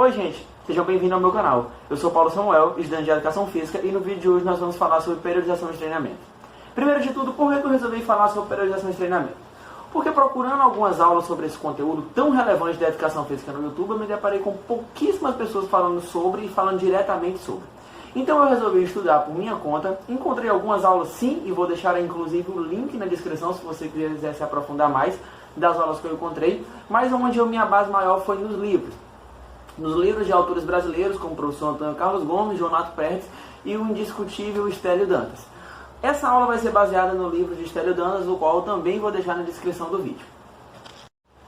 Oi gente, sejam bem-vindos ao meu canal. Eu sou Paulo Samuel, estudante de Educação Física, e no vídeo de hoje nós vamos falar sobre periodização de treinamento. Primeiro de tudo, por que eu resolvi falar sobre periodização de treinamento? Porque procurando algumas aulas sobre esse conteúdo tão relevante da Educação Física no YouTube, eu me deparei com pouquíssimas pessoas falando sobre e falando diretamente sobre. Então eu resolvi estudar por minha conta, encontrei algumas aulas sim, e vou deixar aí, inclusive o link na descrição se você quiser se aprofundar mais das aulas que eu encontrei, mas onde a minha base maior foi nos livros. Nos livros de autores brasileiros, como o professor Antônio Carlos Gomes, Jonato Pertz e o indiscutível Estélio Dantas. Essa aula vai ser baseada no livro de Estélio Dantas, o qual eu também vou deixar na descrição do vídeo.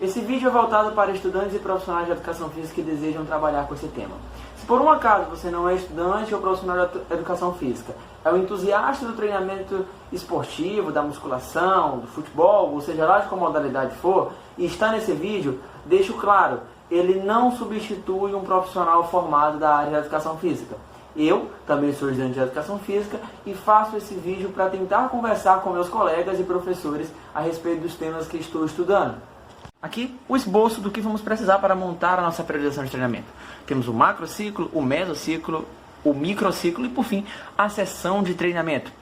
Esse vídeo é voltado para estudantes e profissionais de educação física que desejam trabalhar com esse tema. Se por um acaso você não é estudante ou profissional de educação física, é um entusiasta do treinamento esportivo, da musculação, do futebol, ou seja lá de qual modalidade for, e está nesse vídeo, deixo claro, ele não substitui um profissional formado da área da educação física. Eu também sou estudante de educação física e faço esse vídeo para tentar conversar com meus colegas e professores a respeito dos temas que estou estudando. Aqui o esboço do que vamos precisar para montar a nossa periodização de treinamento. Temos o macrociclo, o mesociclo, o microciclo e, por fim, a sessão de treinamento.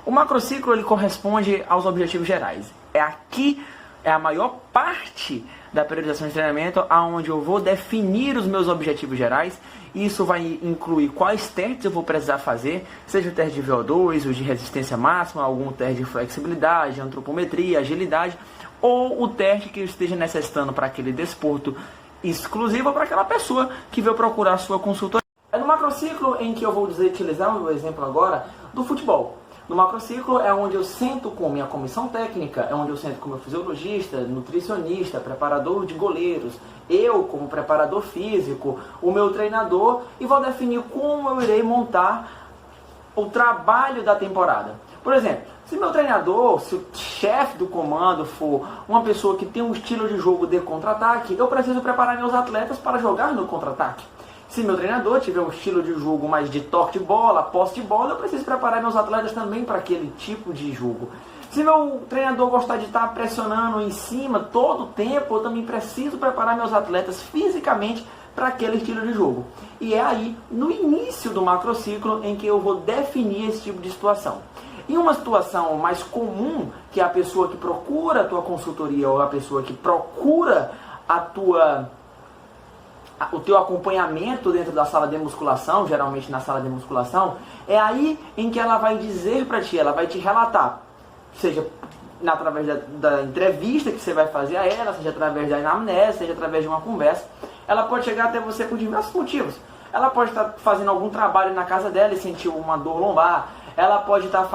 O macrociclo ele corresponde aos objetivos gerais. Aqui é a maior parte da periodização de treinamento, onde eu vou definir os meus objetivos gerais. Isso vai incluir quais testes eu vou precisar fazer, seja o teste de VO2, o de resistência máxima, algum teste de flexibilidade, antropometria, agilidade, ou o teste que eu esteja necessitando para aquele desporto exclusivo ou para aquela pessoa que veio procurar sua consultoria. É no macrociclo em que eu vou utilizar o exemplo agora do futebol. No macrociclo é onde eu sento com minha comissão técnica, é onde eu sento com meu fisiologista, nutricionista, preparador de goleiros, eu como preparador físico, o meu treinador, e vou definir como eu irei montar o trabalho da temporada. Por exemplo, se meu treinador, se o chefe do comando for uma pessoa que tem um estilo de jogo de contra-ataque, eu preciso preparar meus atletas para jogar no contra-ataque. Se meu treinador tiver um estilo de jogo mais de toque de bola, posse de bola, eu preciso preparar meus atletas também para aquele tipo de jogo. Se meu treinador gostar de estar pressionando em cima todo o tempo, eu também preciso preparar meus atletas fisicamente para aquele estilo de jogo. E é aí, no início do macrociclo, em que eu vou definir esse tipo de situação. Em uma situação mais comum, que é a pessoa que procura a tua consultoria ou a pessoa que procura o teu acompanhamento dentro da sala de musculação, geralmente na sala de musculação, é aí em que ela vai dizer para ti, ela vai te relatar, seja através da entrevista que você vai fazer a ela, seja através da anamnese, seja através de uma conversa, ela pode chegar até você por diversos motivos. Ela pode estar fazendo algum trabalho na casa dela e sentir uma dor lombar, ela pode estar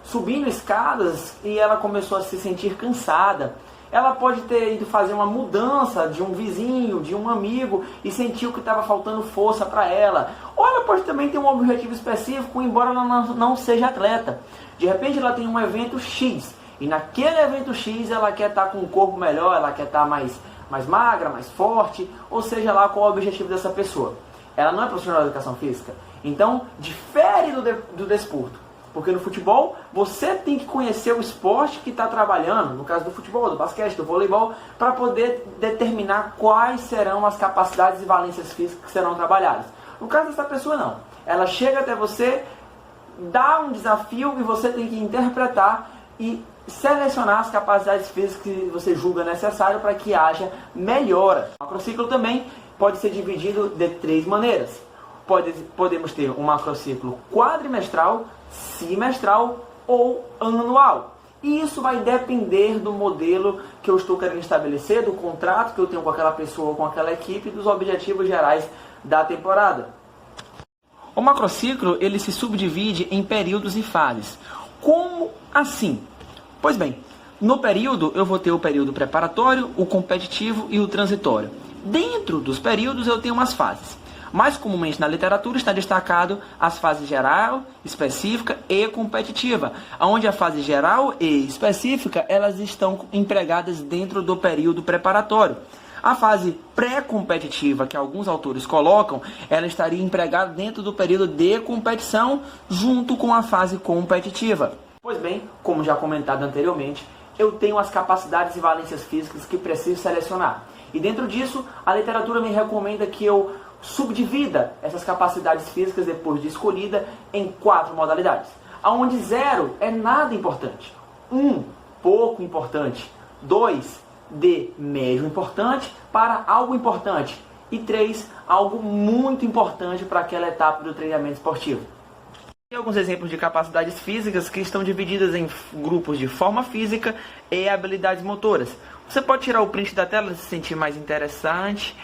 subindo escadas e ela começou a se sentir cansada. Ela pode ter ido fazer uma mudança de um vizinho, de um amigo e sentiu que estava faltando força para ela. Ou ela pode também ter um objetivo específico, embora ela não seja atleta. De repente ela tem um evento X e naquele evento X ela quer estar com um corpo melhor, ela quer estar mais magra, mais forte, ou seja lá qual é o objetivo dessa pessoa. Ela não é profissional de educação física, então difere do desporto. Porque no futebol, você tem que conhecer o esporte que está trabalhando, no caso do futebol, do basquete, do voleibol, para poder determinar quais serão as capacidades e valências físicas que serão trabalhadas. No caso dessa pessoa, não. Ela chega até você, dá um desafio e você tem que interpretar e selecionar as capacidades físicas que você julga necessário para que haja melhora. O macrociclo também pode ser dividido de 3 maneiras. Podemos ter um macrociclo quadrimestral, semestral ou anual. E isso vai depender do modelo que eu estou querendo estabelecer, do contrato que eu tenho com aquela pessoa ou com aquela equipe, dos objetivos gerais da temporada. O macrociclo ele se subdivide em períodos e fases. Como assim? Pois bem, no período eu vou ter o período preparatório, o competitivo e o transitório. Dentro dos períodos eu tenho umas fases. Mais comumente na literatura está destacado as fases geral, específica e competitiva, onde a fase geral e específica elas estão empregadas dentro do período preparatório. A fase pré-competitiva, que alguns autores colocam, ela estaria empregada dentro do período de competição, junto com a fase competitiva. Pois bem, como já comentado anteriormente, eu tenho as capacidades e valências físicas que preciso selecionar. E dentro disso, a literatura me recomenda que eu subdivida essas capacidades físicas depois de escolhida em 4 modalidades. Onde 0 é nada importante, 1 pouco importante, 2 de médio importante para algo importante e 3 algo muito importante para aquela etapa do treinamento esportivo. Tem alguns exemplos de capacidades físicas que estão divididas em grupos de forma física e habilidades motoras. Você pode tirar o print da tela se sentir mais interessante.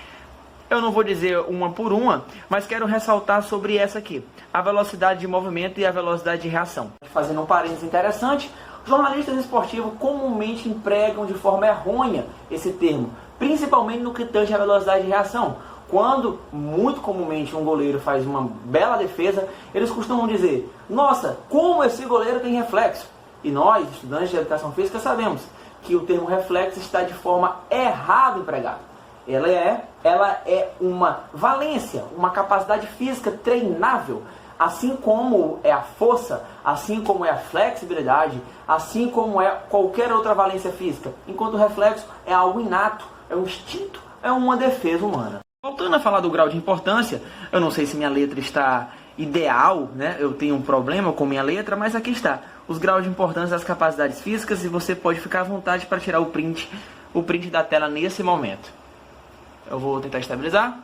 Eu não vou dizer uma por uma, mas quero ressaltar sobre essa aqui, a velocidade de movimento e a velocidade de reação. Fazendo um parênteses interessante, jornalistas esportivos comumente empregam de forma errônea esse termo, principalmente no que tange a velocidade de reação. Quando, muito comumente, um goleiro faz uma bela defesa, eles costumam dizer: nossa, como esse goleiro tem reflexo! E nós, estudantes de educação física, sabemos que o termo reflexo está de forma errada empregado. Ela é uma valência, uma capacidade física treinável, assim como é a força, assim como é a flexibilidade, assim como é qualquer outra valência física. Enquanto o reflexo é algo inato, é um instinto, é uma defesa humana. Voltando a falar do grau de importância, eu não sei se minha letra está ideal, né? Eu tenho um problema com minha letra, mas aqui está. Os graus de importância das capacidades físicas, e você pode ficar à vontade para tirar o print da tela nesse momento. Eu vou tentar estabilizar.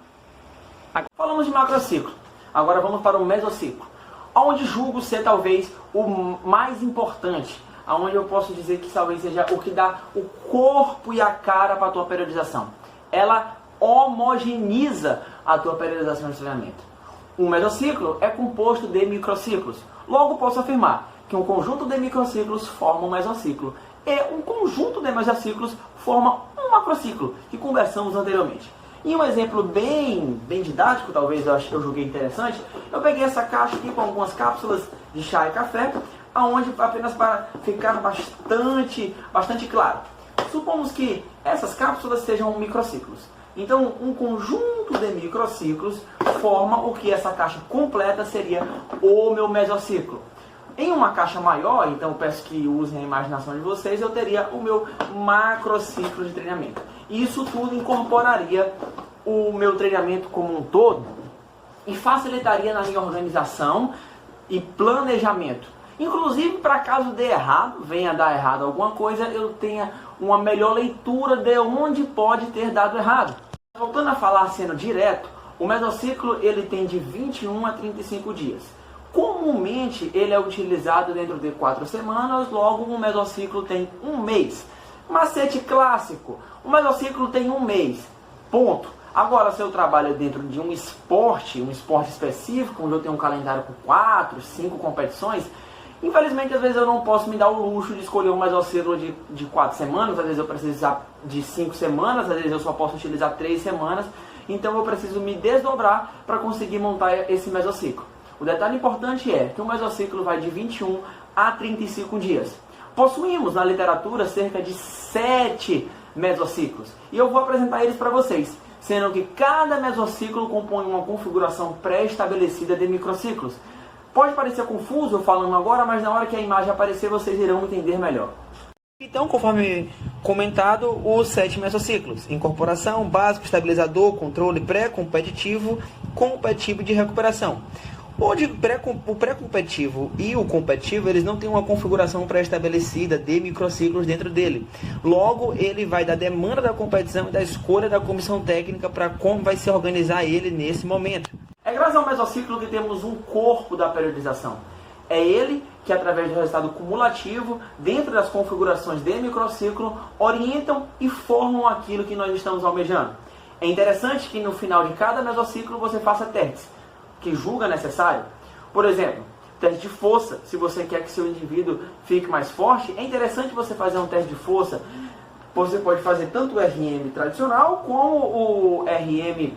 Agora, falamos de macrociclo. Agora vamos para o mesociclo, onde julgo ser talvez o mais importante, onde eu posso dizer que talvez seja o que dá o corpo e a cara para a tua periodização. Ela homogeneiza a tua periodização de treinamento. Um mesociclo é composto de microciclos. Logo posso afirmar que um conjunto de microciclos forma um mesociclo e um conjunto de mesociclos forma um macrociclo, que conversamos anteriormente. E um exemplo bem didático, talvez eu julguei interessante, eu peguei essa caixa aqui com algumas cápsulas de chá e café, aonde apenas para ficar bastante claro. Supomos que essas cápsulas sejam microciclos. Então, um conjunto de microciclos forma o que essa caixa completa seria o meu mesociclo. Em uma caixa maior, então eu peço que usem a imaginação de vocês, eu teria o meu macrociclo de treinamento. Isso tudo incorporaria o meu treinamento como um todo e facilitaria na minha organização e planejamento. Inclusive, para caso dê errado, venha dar errado alguma coisa, eu tenha uma melhor leitura de onde pode ter dado errado. Voltando a falar sendo direto, o mesociclo ele tem de 21 a 35 dias. Comumente ele é utilizado dentro de 4 semanas, logo um mesociclo tem 1 mês. Macete clássico, o mesociclo tem 1 mês, ponto. Agora, se eu trabalho dentro de um esporte específico, onde eu tenho um calendário com 4, 5 competições, infelizmente às vezes eu não posso me dar o luxo de escolher um mesociclo de 4 semanas, às vezes eu preciso usar de 5 semanas, às vezes eu só posso utilizar 3 semanas, então eu preciso me desdobrar para conseguir montar esse mesociclo. O detalhe importante é que o mesociclo vai de 21 a 35 dias. Possuímos na literatura cerca de 7 mesociclos e eu vou apresentar eles para vocês, sendo que cada mesociclo compõe uma configuração pré-estabelecida de microciclos. Pode parecer confuso eu falando agora, mas na hora que a imagem aparecer vocês irão entender melhor. Então, conforme comentado, os 7 mesociclos: incorporação, básico, estabilizador, controle, pré-competitivo, competitivo de recuperação. O pré-competitivo e o competitivo, eles não têm uma configuração pré-estabelecida de microciclos dentro dele. Logo, ele vai da demanda da competição e da escolha da comissão técnica para como vai se organizar ele nesse momento. É graças ao mesociclo que temos um corpo da periodização. É ele que, através do resultado cumulativo, dentro das configurações de microciclo, orientam e formam aquilo que nós estamos almejando. É interessante que no final de cada mesociclo você faça testes que julga necessário. Por exemplo, teste de força. Se você quer que seu indivíduo fique mais forte, é interessante você fazer um teste de força. Você pode fazer tanto o RM tradicional como o RM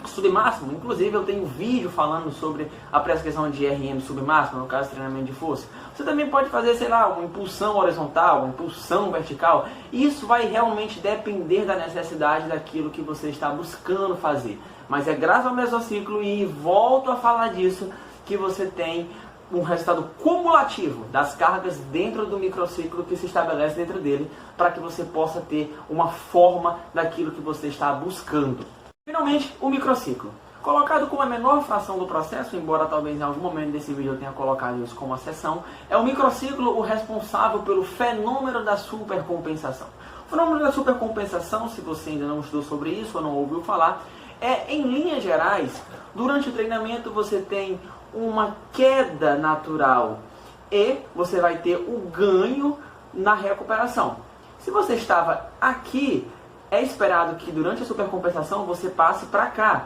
submáximo. Inclusive eu tenho um vídeo falando sobre a prescrição de RM submáximo, no caso de treinamento de força. Você também pode fazer, sei lá, uma impulsão horizontal, uma impulsão vertical. Isso vai realmente depender da necessidade daquilo que você está buscando fazer. Mas é graças ao mesociclo, e volto a falar disso, que você tem um resultado cumulativo das cargas dentro do microciclo que se estabelece dentro dele, para que você possa ter uma forma daquilo que você está buscando. Finalmente, o microciclo. Colocado como a menor fração do processo, embora talvez em algum momento desse vídeo eu tenha colocado isso como uma seção, é o microciclo o responsável pelo fenômeno da supercompensação. O fenômeno da supercompensação, se você ainda não estudou sobre isso ou não ouviu falar, é, em linhas gerais, durante o treinamento você tem uma queda natural e você vai ter o ganho na recuperação. Se você estava aqui, é esperado que durante a supercompensação você passe para cá.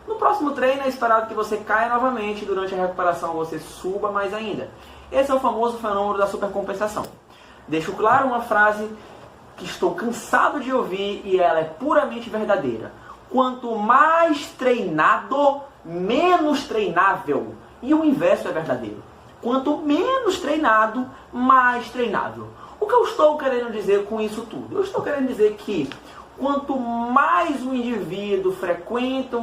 No próximo treino é esperado que você caia novamente, durante a recuperação você suba mais ainda. Esse é o famoso fenômeno da supercompensação. Deixo claro uma frase que estou cansado de ouvir e ela é puramente verdadeira. Quanto mais treinado, menos treinável. E o inverso é verdadeiro. Quanto menos treinado, mais treinável. O que eu estou querendo dizer com isso tudo? Eu estou querendo dizer que quanto mais o indivíduo frequenta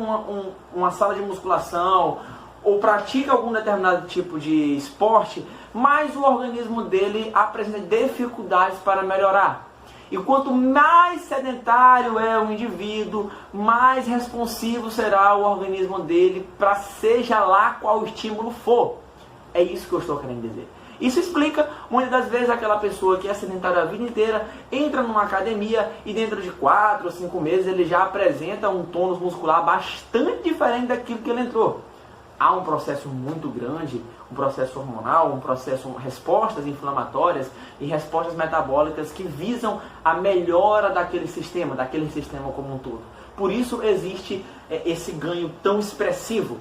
uma sala de musculação ou pratica algum determinado tipo de esporte, mais o organismo dele apresenta dificuldades para melhorar. E quanto mais sedentário é o indivíduo, mais responsivo será o organismo dele para seja lá qual estímulo for. É isso que eu estou querendo dizer. Isso explica, muitas das vezes, aquela pessoa que é sedentária a vida inteira, entra numa academia e dentro de 4 ou 5 meses ele já apresenta um tônus muscular bastante diferente daquilo que ele entrou. Há um processo muito grande, um processo hormonal, um processo, respostas inflamatórias e respostas metabólicas que visam a melhora daquele sistema como um todo. Por isso existe esse ganho tão expressivo.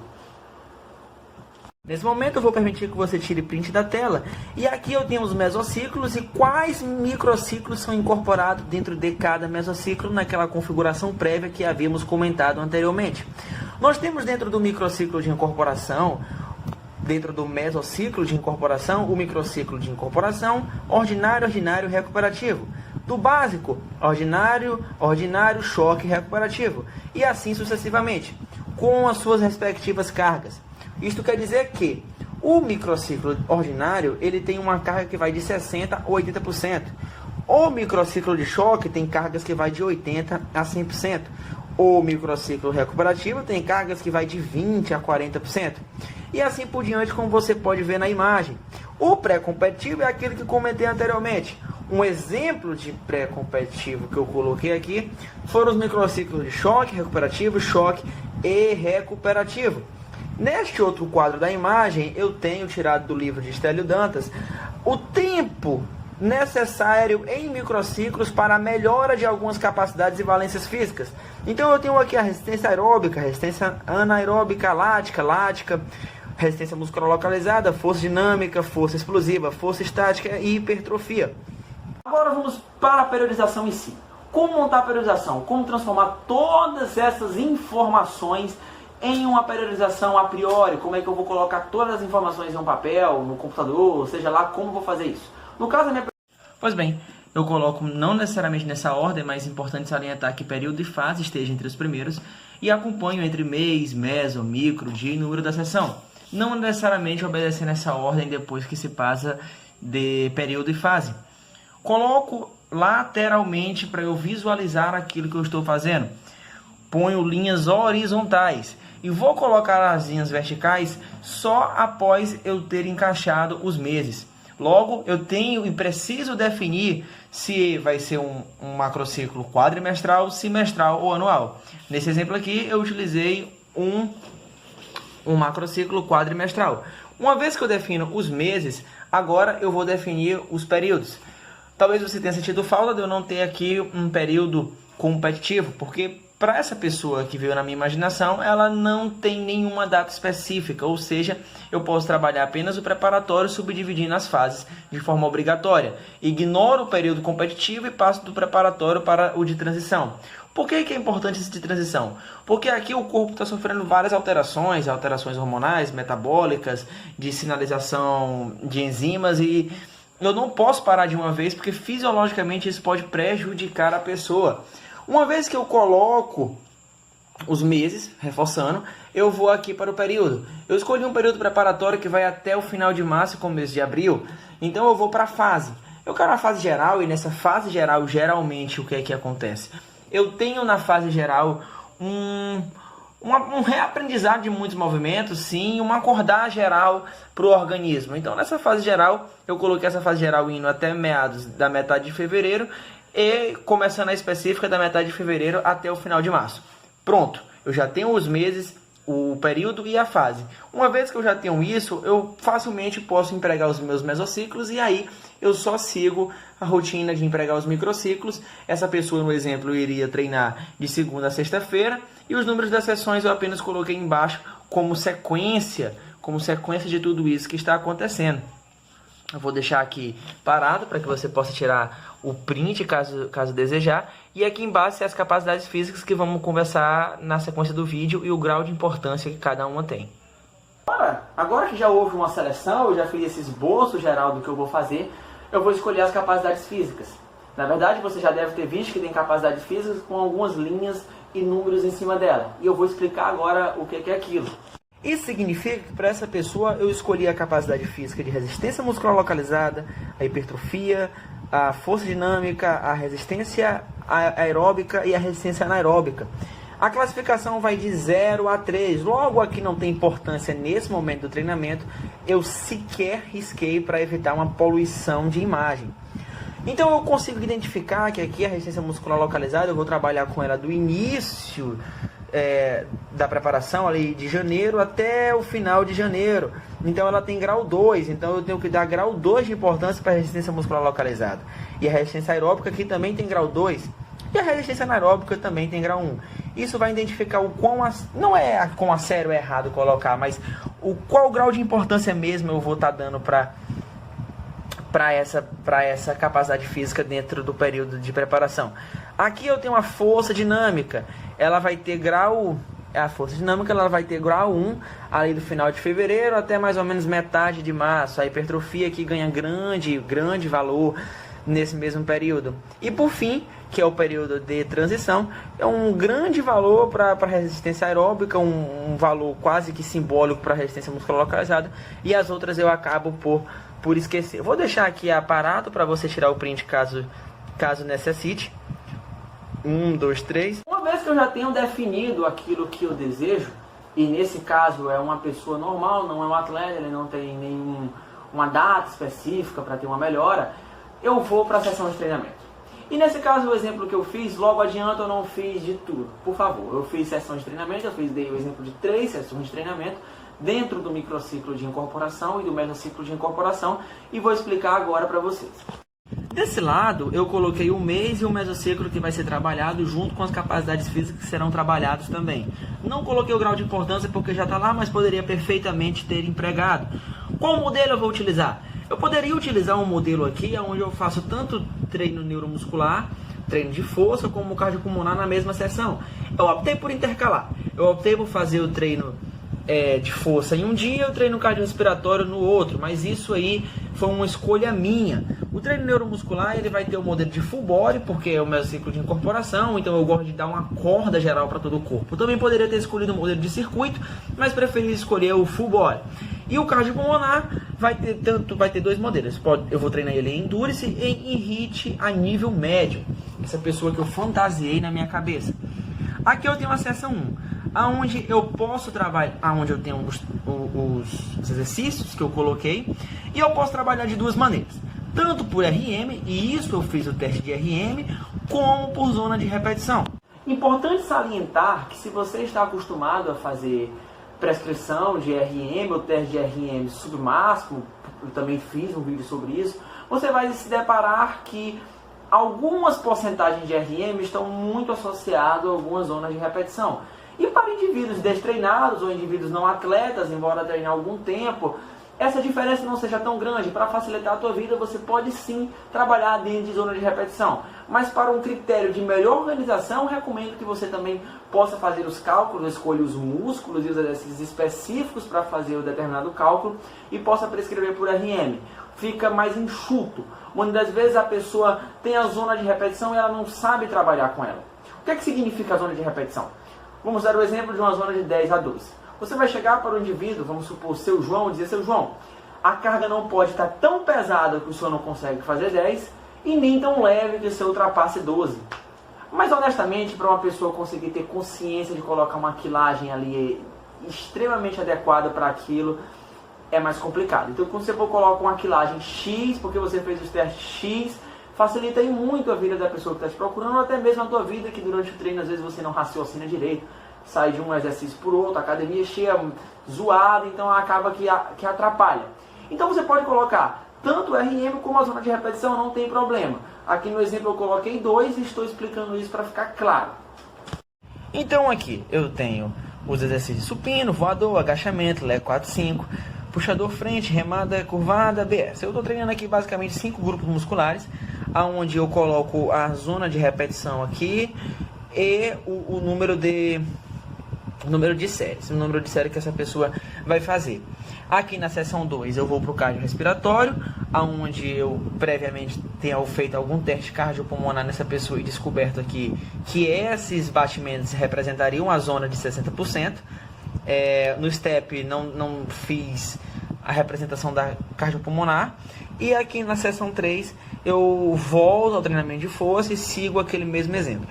Nesse momento eu vou permitir que você tire print da tela. E aqui eu tenho os mesociclos e quais microciclos são incorporados dentro de cada mesociclo naquela configuração prévia que havíamos comentado anteriormente. Nós temos dentro do microciclo de incorporação, dentro do mesociclo de incorporação, o microciclo de incorporação, ordinário, ordinário, recuperativo. Do básico, ordinário, ordinário, choque, recuperativo. E assim sucessivamente, com as suas respectivas cargas. Isto quer dizer que o microciclo ordinário ele tem uma carga que vai de 60% a 80%. O microciclo de choque tem cargas que vai de 80% a 100%. O microciclo recuperativo tem cargas que vai de 20% a 40%. E assim por diante, como você pode ver na imagem. O pré-competitivo é aquele que comentei anteriormente. Um exemplo de pré-competitivo que eu coloquei aqui foram os microciclos de choque, recuperativo, choque e recuperativo. Neste outro quadro da imagem, eu tenho tirado do livro de Stélio Dantas o tempo necessário em microciclos para a melhora de algumas capacidades e valências físicas. Então eu tenho aqui a resistência aeróbica, resistência anaeróbica, lática, resistência muscular localizada, força dinâmica, força explosiva, força estática e hipertrofia. Agora vamos para a periodização em si. Como montar a periodização? Como transformar todas essas informações em uma periodização a priori? Como é que eu vou colocar todas as informações em um papel, no computador, seja lá como vou fazer isso? No caso da minha... Pois bem, eu coloco não necessariamente nessa ordem, mas é importante salientar que período e fase esteja entre os primeiros e acompanho entre mês, meso, micro, dia e número da sessão. Não necessariamente obedecendo essa ordem depois que se passa de período e fase. Coloco lateralmente para eu visualizar aquilo que eu estou fazendo. Ponho linhas horizontais e vou colocar as linhas verticais só após eu ter encaixado os meses. Logo, eu tenho e preciso definir se vai ser um macrociclo quadrimestral, semestral ou anual. Nesse exemplo aqui, eu utilizei um macrociclo quadrimestral. Uma vez que eu defino os meses, agora eu vou definir os períodos. Talvez você tenha sentido falta de eu não ter aqui um período competitivo, porque para essa pessoa que veio na minha imaginação, ela não tem nenhuma data específica, ou seja, eu posso trabalhar apenas o preparatório subdividindo as fases de forma obrigatória. Ignoro o período competitivo e passo do preparatório para o de transição. Por que é importante esse de transição? Porque aqui o corpo está sofrendo várias alterações hormonais, metabólicas, de sinalização de enzimas e eu não posso parar de uma vez porque fisiologicamente isso pode prejudicar a pessoa. Uma vez que eu coloco os meses, reforçando, eu vou aqui para o período. Eu escolhi um período preparatório que vai até o final de março e começo de abril, então eu vou para a fase. Eu quero a fase geral, e nessa fase geral, geralmente, o que é que acontece? Eu tenho na fase geral um reaprendizado de muitos movimentos, sim, uma acordar geral para o organismo. Então, nessa fase geral, eu coloquei essa fase geral indo até meados da metade de fevereiro e começando a específica da metade de fevereiro até o final de março. Pronto, eu já tenho os meses, o período e a fase. Uma vez que eu já tenho isso, eu facilmente posso empregar os meus mesociclos e aí eu só sigo a rotina de empregar os microciclos. Essa pessoa, no exemplo, iria treinar de segunda a sexta-feira e os números das sessões eu apenas coloquei embaixo como sequência de tudo isso que está acontecendo. Eu vou deixar aqui parado para que você possa tirar o print caso desejar. E aqui embaixo as capacidades físicas que vamos conversar na sequência do vídeo e o grau de importância que cada uma tem. Agora que já houve uma seleção, eu já fiz esse esboço geral do que eu vou fazer, eu vou escolher as capacidades físicas. Na verdade, você já deve ter visto que tem capacidades físicas com algumas linhas e números em cima dela. E eu vou explicar agora o que é aquilo. Isso significa que para essa pessoa eu escolhi a capacidade física de resistência muscular localizada, a hipertrofia, a força dinâmica, a resistência aeróbica e a resistência anaeróbica. A classificação vai de 0 a 3. Logo, aqui não tem importância nesse momento do treinamento. Eu sequer risquei para evitar uma poluição de imagem. Então eu consigo identificar que aqui a resistência muscular localizada, eu vou trabalhar com ela do início da preparação ali de janeiro até o final de janeiro. Então ela tem grau 2, então eu tenho que dar grau 2 de importância para a resistência muscular localizada. E a resistência aeróbica aqui também tem grau 2. E a resistência anaeróbica também tem grau 1. Isso vai identificar o quão, não é quão a sério é errado colocar, mas qual grau de importância mesmo eu vou estar dando para essa capacidade física dentro do período de preparação. Aqui eu tenho uma força dinâmica, ela vai ter grau... A força dinâmica ela vai ter grau 1 ali do final de fevereiro até mais ou menos metade de março. A hipertrofia aqui ganha grande valor nesse mesmo período. E por fim, que é o período de transição, é um grande valor para a resistência aeróbica, um valor quase que simbólico para a resistência muscular localizada, e as outras eu acabo por esquecer. Vou deixar aqui aparato para você tirar o print caso necessite. 1, 2, 3. Uma vez que eu já tenho definido aquilo que eu desejo, e nesse caso é uma pessoa normal, não é um atleta, ele não tem nenhuma data específica para ter uma melhora, eu vou para a sessão de treinamento. E nesse caso, o exemplo que eu fiz, logo adiante eu não fiz de tudo. Por favor, eu fiz sessão de treinamento, dei o exemplo de 3 sessões de treinamento dentro do microciclo de incorporação e do mesociclo de incorporação, e vou explicar agora para vocês. Desse lado, eu coloquei o mês e o mesociclo que vai ser trabalhado junto com as capacidades físicas que serão trabalhados também. Não coloquei o grau de importância porque já está lá, mas poderia perfeitamente ter empregado. Qual modelo eu vou utilizar? Eu poderia utilizar um modelo aqui onde eu faço tanto treino neuromuscular, treino de força, como cardiopulmonar na mesma sessão. Eu optei por intercalar. Eu optei por fazer o treino de força em um dia, eu treino cardiorrespiratório no outro, mas isso aí foi uma escolha minha. O treino neuromuscular ele vai ter o modelo de full body, porque é o meu ciclo de incorporação, então eu gosto de dar uma corda geral para todo o corpo. Eu também poderia ter escolhido o modelo de circuito, mas preferi escolher o full body. E o cardiopulmonar vai ter 2 modelos. Eu vou treinar ele em endurance e em HIIT a nível médio. Essa pessoa que eu fantasiei na minha cabeça. Aqui eu tenho a seção 1. Aonde eu posso trabalhar, aonde eu tenho os exercícios que eu coloquei, e eu posso trabalhar de 2 maneiras, tanto por RM, e isso eu fiz o teste de RM, como por zona de repetição. Importante salientar que se você está acostumado a fazer prescrição de RM ou teste de RM submáximo, eu também fiz um vídeo sobre isso, você vai se deparar que algumas porcentagens de RM estão muito associadas a algumas zonas de repetição. E para indivíduos destreinados ou indivíduos não atletas, embora treinem algum tempo, essa diferença não seja tão grande. Para facilitar a tua vida, você pode sim trabalhar dentro de zona de repetição. Mas para um critério de melhor organização, recomendo que você também possa fazer os cálculos, escolha os músculos e os exercícios específicos para fazer o determinado cálculo e possa prescrever por RM. Fica mais enxuto. Muitas das vezes a pessoa tem a zona de repetição e ela não sabe trabalhar com ela. O que é que significa a zona de repetição? Vamos dar o exemplo de uma zona de 10 a 12. Você vai chegar para o indivíduo, vamos supor, seu João, e dizer, seu João, a carga não pode estar tão pesada que o senhor não consegue fazer 10 e nem tão leve que o senhor ultrapasse 12. Mas honestamente, para uma pessoa conseguir ter consciência de colocar uma quilagem ali extremamente adequada para aquilo, é mais complicado. Então quando você coloca uma quilagem X, porque você fez os testes X, facilita aí muito a vida da pessoa que está te procurando, ou até mesmo a tua vida, que durante o treino às vezes você não raciocina direito, sai de um exercício por outro, a academia cheia, zoada, então acaba que atrapalha. Então você pode colocar tanto o RM como a zona de repetição, não tem problema. Aqui no exemplo eu coloquei 2 e estou explicando isso para ficar claro. Então aqui eu tenho os exercícios supino, voador, agachamento, leg 4, 5, puxador frente, remada curvada, BS. Eu estou treinando aqui basicamente 5 grupos musculares, onde eu coloco a zona de repetição aqui e o número de séries, o número de série que essa pessoa vai fazer. Aqui na seção 2 eu vou para o cardiorrespiratório, onde eu previamente tenho feito algum teste cardiopulmonar nessa pessoa e descoberto aqui que esses batimentos representariam a zona de 60%. No STEP não fiz a representação da cardiopulmonar. E aqui na seção 3 eu volto ao treinamento de força e sigo aquele mesmo exemplo.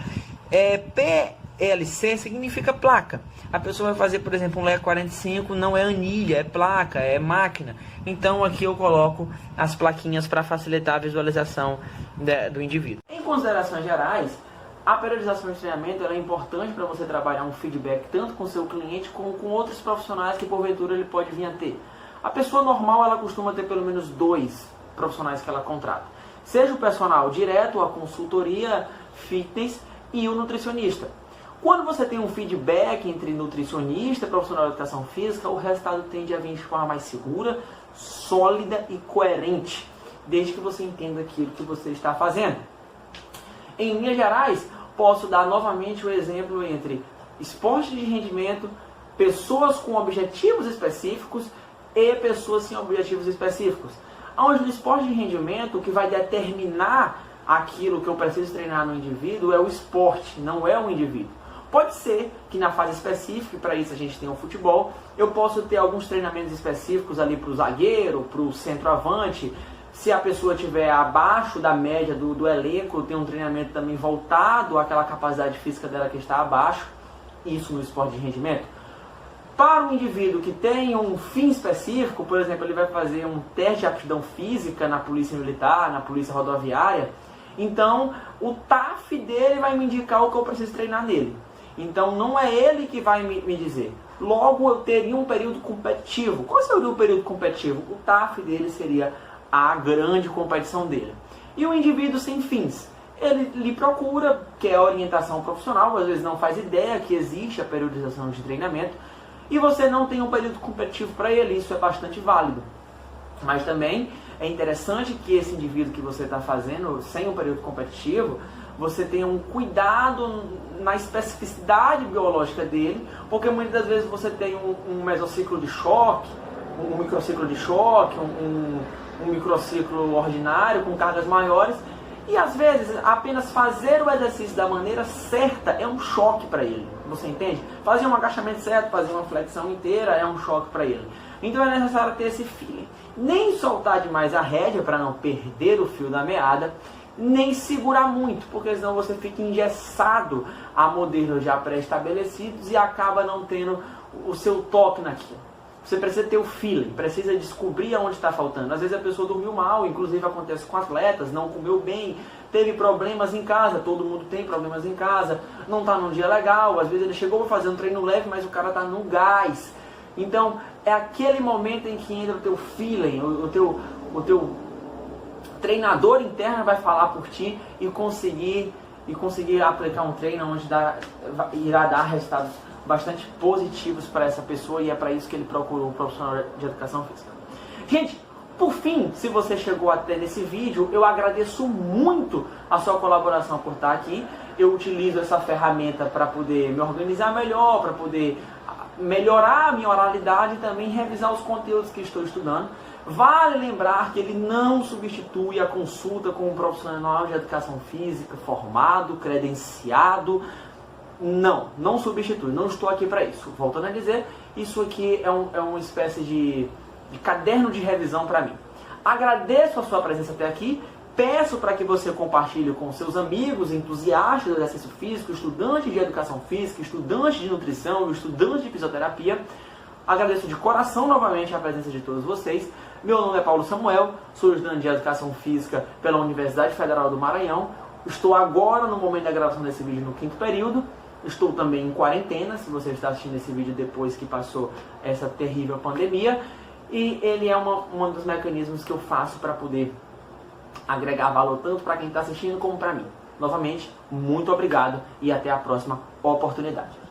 PLC significa placa. A pessoa vai fazer, por exemplo, um leg 45, não é anilha, é placa, é máquina. Então aqui eu coloco as plaquinhas para facilitar a visualização do indivíduo. Em considerações gerais, a periodização de treinamento é importante para você trabalhar um feedback tanto com o seu cliente como com outros profissionais que porventura ele pode vir a ter. A pessoa normal, ela costuma ter pelo menos 2 profissionais que ela contrata. Seja o personal direto, a consultoria, fitness e o nutricionista. Quando você tem um feedback entre nutricionista e profissional de educação física, o resultado tende a vir de forma mais segura, sólida e coerente, desde que você entenda aquilo que você está fazendo. Em linhas gerais, posso dar novamente o exemplo entre esporte de rendimento, pessoas com objetivos específicos e pessoas sem objetivos específicos. Onde no esporte de rendimento, o que vai determinar aquilo que eu preciso treinar no indivíduo é o esporte, não é o indivíduo. Pode ser que na fase específica, para isso a gente tem o futebol, eu posso ter alguns treinamentos específicos ali para o zagueiro, para o centroavante. Se a pessoa estiver abaixo da média do elenco, tem um treinamento também voltado àquela capacidade física dela que está abaixo, isso no esporte de rendimento. Para um indivíduo que tem um fim específico, por exemplo, ele vai fazer um teste de aptidão física na polícia militar, na polícia rodoviária, então o TAF dele vai me indicar o que eu preciso treinar nele. Então não é ele que vai me dizer. Logo eu teria um período competitivo. Qual seria o período competitivo? O TAF dele seria a grande competição dele. E o indivíduo sem fins, ele lhe procura, quer a orientação profissional, às vezes não faz ideia que existe a periodização de treinamento, e você não tem um período competitivo para ele, isso é bastante válido. Mas também é interessante que esse indivíduo que você está fazendo, sem um período competitivo, você tenha um cuidado na especificidade biológica dele, porque muitas das vezes você tem um mesociclo de choque, um microciclo de choque, um microciclo ordinário com cargas maiores, e às vezes apenas fazer o exercício da maneira certa é um choque para ele, você entende? Fazer um agachamento certo, fazer uma flexão inteira é um choque para ele. Então é necessário ter esse feeling. Nem soltar demais a rédea para não perder o fio da meada, nem segurar muito, porque senão você fica engessado a modelos já pré-estabelecidos e acaba não tendo o seu toque naquilo. Você precisa ter o feeling, precisa descobrir aonde está faltando. Às vezes a pessoa dormiu mal, inclusive acontece com atletas, não comeu bem, teve problemas em casa, todo mundo tem problemas em casa, não está num dia legal, às vezes ele chegou a fazer um treino leve, mas o cara está no gás. Então é aquele momento em que entra o teu feeling, o teu treinador interno vai falar por ti e conseguir aplicar um treino onde irá dar resultados bastante positivos para essa pessoa, e é para isso que ele procurou um profissional de educação física. Gente, por fim, se você chegou até nesse vídeo, eu agradeço muito a sua colaboração por estar aqui. Eu utilizo essa ferramenta para poder me organizar melhor, para poder melhorar a minha oralidade e também revisar os conteúdos que estou estudando. Vale lembrar que ele não substitui a consulta com um profissional de educação física formado, credenciado, Não substitui, não estou aqui para isso. Voltando a dizer, isso aqui é uma espécie de caderno de revisão para mim. Agradeço a sua presença até aqui, peço para que você compartilhe com seus amigos, entusiastas do exercício físico, estudantes de educação física, estudantes de nutrição, estudantes de fisioterapia. Agradeço de coração novamente a presença de todos vocês. Meu nome é Paulo Samuel, sou estudante de Educação Física pela Universidade Federal do Maranhão. Estou agora, no momento da gravação desse vídeo, no 5º período. Estou também em quarentena, se você está assistindo esse vídeo depois que passou essa terrível pandemia. E ele é um dos mecanismos que eu faço para poder agregar valor tanto para quem está assistindo como para mim. Novamente, muito obrigado e até a próxima oportunidade.